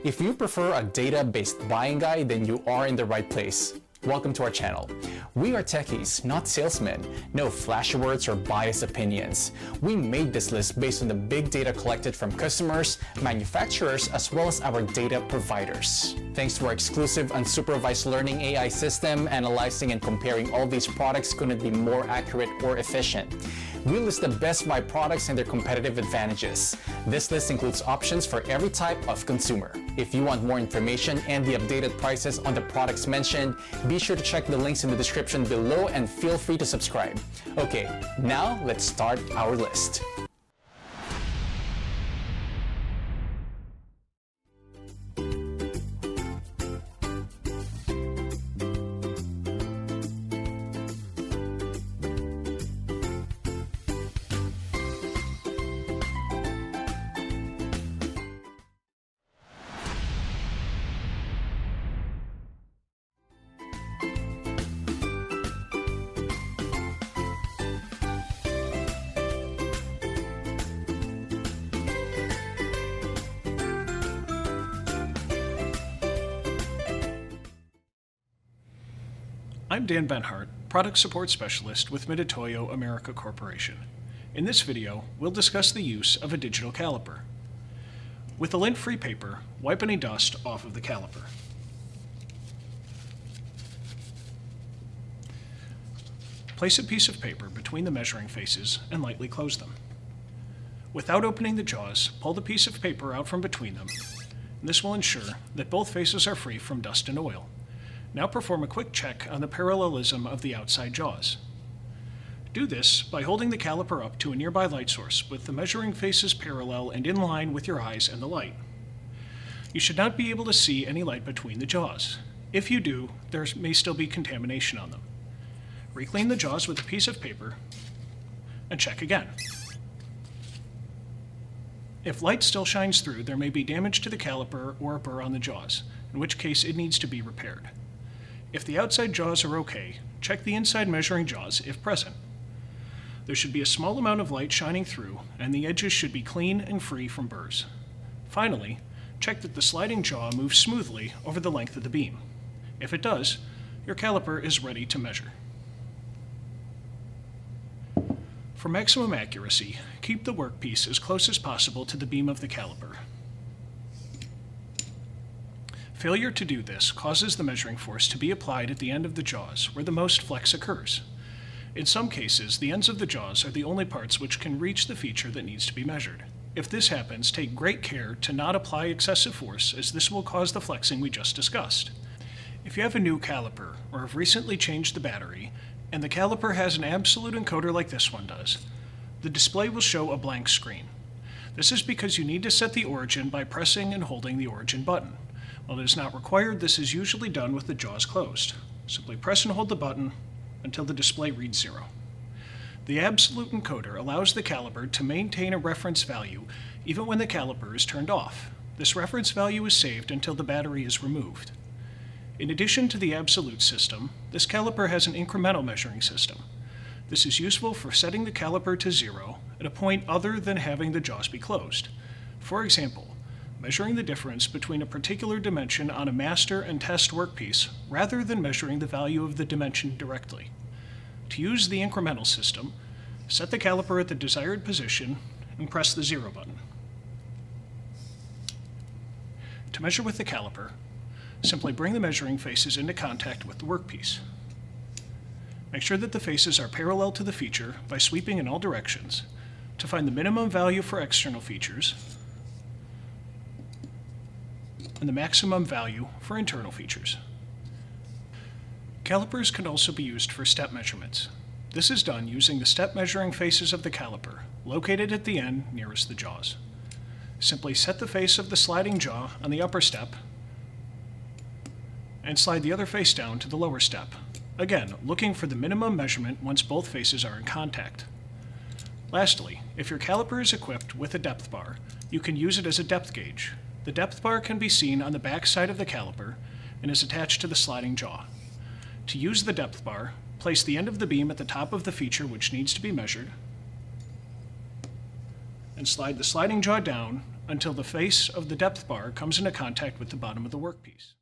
If you prefer a data-based buying guide, then you are in the right place. Welcome to our channel. We are techies, not salesmen. No flashy words or biased opinions. We made this list based on the big data collected from customers, manufacturers, as well as our data providers. Thanks to our exclusive unsupervised learning AI system, analyzing and comparing all these products couldn't be more accurate or efficient. We list the best buy products and their competitive advantages. This list includes options for every type of consumer. If you want more information and the updated prices on the products mentioned, be sure to check the links in the description below and feel free to subscribe. Okay, now let's start our list. I'm Dan Benhart, Product Support Specialist with Mitutoyo America Corporation. In this video, we'll discuss the use of a digital caliper. With a lint-free paper, wipe any dust off of the caliper. Place a piece of paper between the measuring faces and lightly close them. Without opening the jaws, pull the piece of paper out from between them. This will ensure that both faces are free from dust and oil. Now perform a quick check on the parallelism of the outside jaws. Do this by holding the caliper up to a nearby light source with the measuring faces parallel and in line with your eyes and the light. You should not be able to see any light between the jaws. If you do, there may still be contamination on them. Reclean the jaws with a piece of paper and check again. If light still shines through, there may be damage to the caliper or a burr on the jaws, in which case it needs to be repaired. If the outside jaws are okay, check the inside measuring jaws if present. There should be a small amount of light shining through, and the edges should be clean and free from burrs. Finally, check that the sliding jaw moves smoothly over the length of the beam. If it does, your caliper is ready to measure. For maximum accuracy, keep the workpiece as close as possible to the beam of the caliper. Failure to do this causes the measuring force to be applied at the end of the jaws, where the most flex occurs. In some cases, the ends of the jaws are the only parts which can reach the feature that needs to be measured. If this happens, take great care to not apply excessive force, as this will cause the flexing we just discussed. If you have a new caliper, or have recently changed the battery, and the caliper has an absolute encoder like this one does, the display will show a blank screen. This is because you need to set the origin by pressing and holding the origin button. While it is not required, this is usually done with the jaws closed. Simply press and hold the button until the display reads 0. The absolute encoder allows the caliper to maintain a reference value even when the caliper is turned off. This reference value is saved until the battery is removed. In addition to the absolute system, this caliper has an incremental measuring system. This is useful for setting the caliper to 0 at a point other than having the jaws be closed. For example, measuring the difference between a particular dimension on a master and test workpiece rather than measuring the value of the dimension directly. To use the incremental system, set the caliper at the desired position and press the 0 button. To measure with the caliper, simply bring the measuring faces into contact with the workpiece. Make sure that the faces are parallel to the feature by sweeping in all directions to find the minimum value for external features and the maximum value for internal features. Calipers can also be used for step measurements. This is done using the step measuring faces of the caliper, located at the end nearest the jaws. Simply set the face of the sliding jaw on the upper step and slide the other face down to the lower step. Again, looking for the minimum measurement once both faces are in contact. Lastly, if your caliper is equipped with a depth bar, you can use it as a depth gauge. The depth bar can be seen on the back side of the caliper and is attached to the sliding jaw. To use the depth bar, place the end of the beam at the top of the feature which needs to be measured, and slide the sliding jaw down until the face of the depth bar comes into contact with the bottom of the workpiece.